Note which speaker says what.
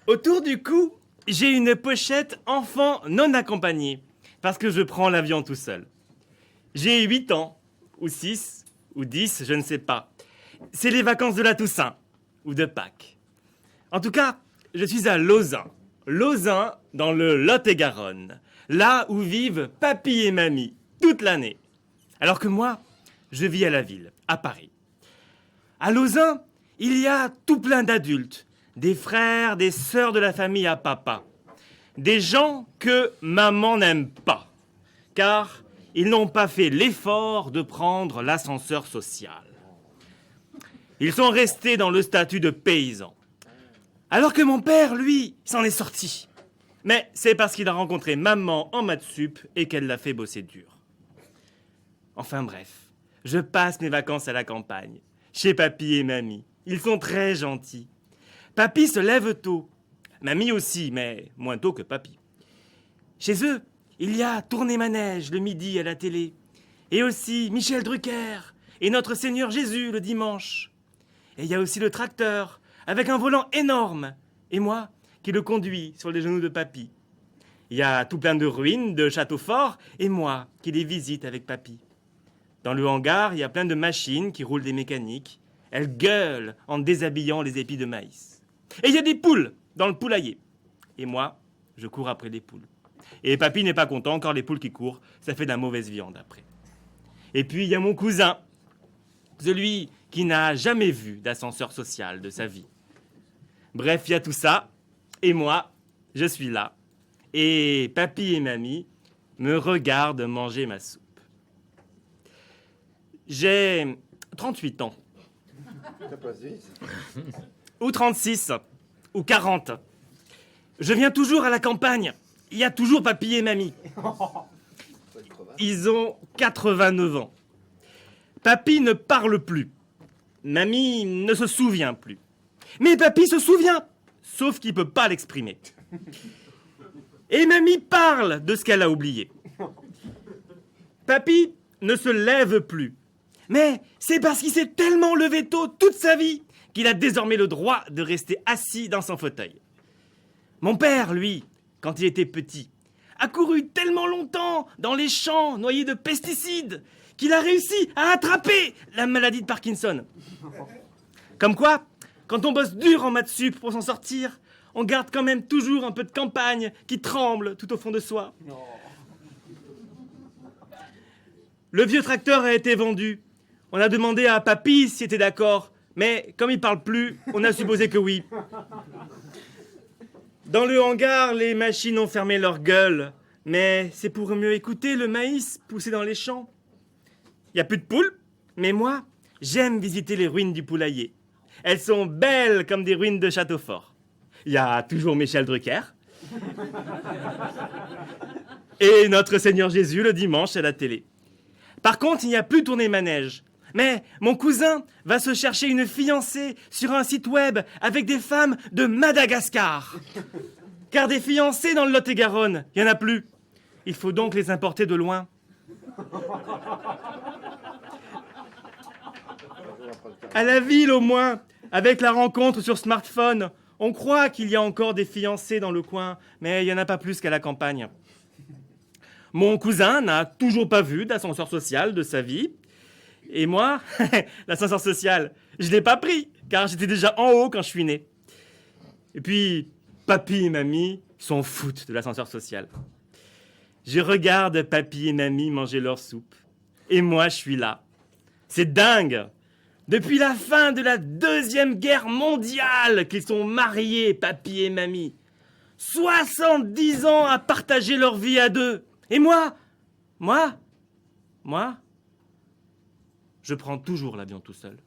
Speaker 1: Autour du cou, j'ai une pochette enfant non accompagné, parce que je prends l'avion tout seul. J'ai 8 ans, ou 6, ou 10, je ne sais pas. C'est les vacances de la Toussaint, ou de Pâques. En tout cas, je suis à Lauzun. Lauzun, dans le Lot-et-Garonne. Là où vivent papy et mamie, toute l'année. Alors que moi, je vis à la ville, à Paris. À Lauzun, il y a tout plein d'adultes. Des frères, des sœurs de la famille à papa. Des gens que maman n'aime pas. Car ils n'ont pas fait l'effort de prendre l'ascenseur social. Ils sont restés dans le statut de paysans. Alors que mon père, lui, s'en est sorti. Mais c'est parce qu'il a rencontré maman en maths sup et qu'elle l'a fait bosser dur. Enfin bref, je passe mes vacances à la campagne, chez papy et mamie. Ils sont très gentils. Papy se lève tôt. Mamie aussi, mais moins tôt que papy. Chez eux, il y a Tourner-Manège le midi à la télé. Et aussi Michel Drucker et Notre Seigneur Jésus le dimanche. Et il y a aussi le tracteur, avec un volant énorme. Et moi, qui le conduis sur les genoux de papy. Il y a tout plein de ruines, de châteaux forts, et moi, qui les visite avec papy. Dans le hangar, il y a plein de machines qui roulent des mécaniques. Elles gueulent en déshabillant les épis de maïs. Et il y a des poules dans le poulailler. Et moi, je cours après les poules. Et papy n'est pas content, encore les poules qui courent, ça fait de la mauvaise viande après. Et puis il y a mon cousin, celui qui n'a jamais vu d'ascenseur social de sa vie. Bref, il y a tout ça, et moi, je suis là. Et papy et mamie me regardent manger ma soupe. J'ai 38 ans. Ou 36, ou 40. Je viens toujours à la campagne. Il y a toujours papy et mamie. Ils ont 89 ans. Papy ne parle plus. Mamie ne se souvient plus. Mais papy se souvient, sauf qu'il ne peut pas l'exprimer. Et mamie parle de ce qu'elle a oublié. Papy ne se lève plus. Mais c'est parce qu'il s'est tellement levé tôt toute sa vie qu'il a désormais le droit de rester assis dans son fauteuil. Mon père, lui, quand il était petit, a couru tellement longtemps dans les champs noyés de pesticides qu'il a réussi à attraper la maladie de Parkinson. Comme quoi, quand on bosse dur en maths sup pour s'en sortir, on garde quand même toujours un peu de campagne qui tremble tout au fond de soi. Le vieux tracteur a été vendu. On a demandé à papy s'il était d'accord, mais comme il parle plus, on a supposé que oui. Dans le hangar, les machines ont fermé leur gueule, mais c'est pour mieux écouter le maïs pousser dans les champs. Il n'y a plus de poules, mais moi, j'aime visiter les ruines du poulailler. Elles sont belles comme des ruines de châteaux forts. Il y a toujours Michel Drucker. Et Notre Seigneur Jésus le dimanche à la télé. Par contre, il n'y a plus Tourner-Manège. Mais mon cousin va se chercher une fiancée sur un site web avec des femmes de Madagascar. Car des fiancés dans le Lot-et-Garonne, il n'y en a plus. Il faut donc les importer de loin. À la ville au moins, avec la rencontre sur smartphone, on croit qu'il y a encore des fiancés dans le coin, mais il n'y en a pas plus qu'à la campagne. Mon cousin n'a toujours pas vu d'ascenseur social de sa vie. Et moi, l'ascenseur social, je ne l'ai pas pris, car j'étais déjà en haut quand je suis né. Et puis, papy et mamie s'en foutent de l'ascenseur social. Je regarde papy et mamie manger leur soupe. Et moi, je suis là. C'est dingue! Depuis la fin de la Deuxième Guerre mondiale qu'ils sont mariés, papy et mamie. 70 ans à partager leur vie à deux. Et moi, je prends toujours l'avion tout seul.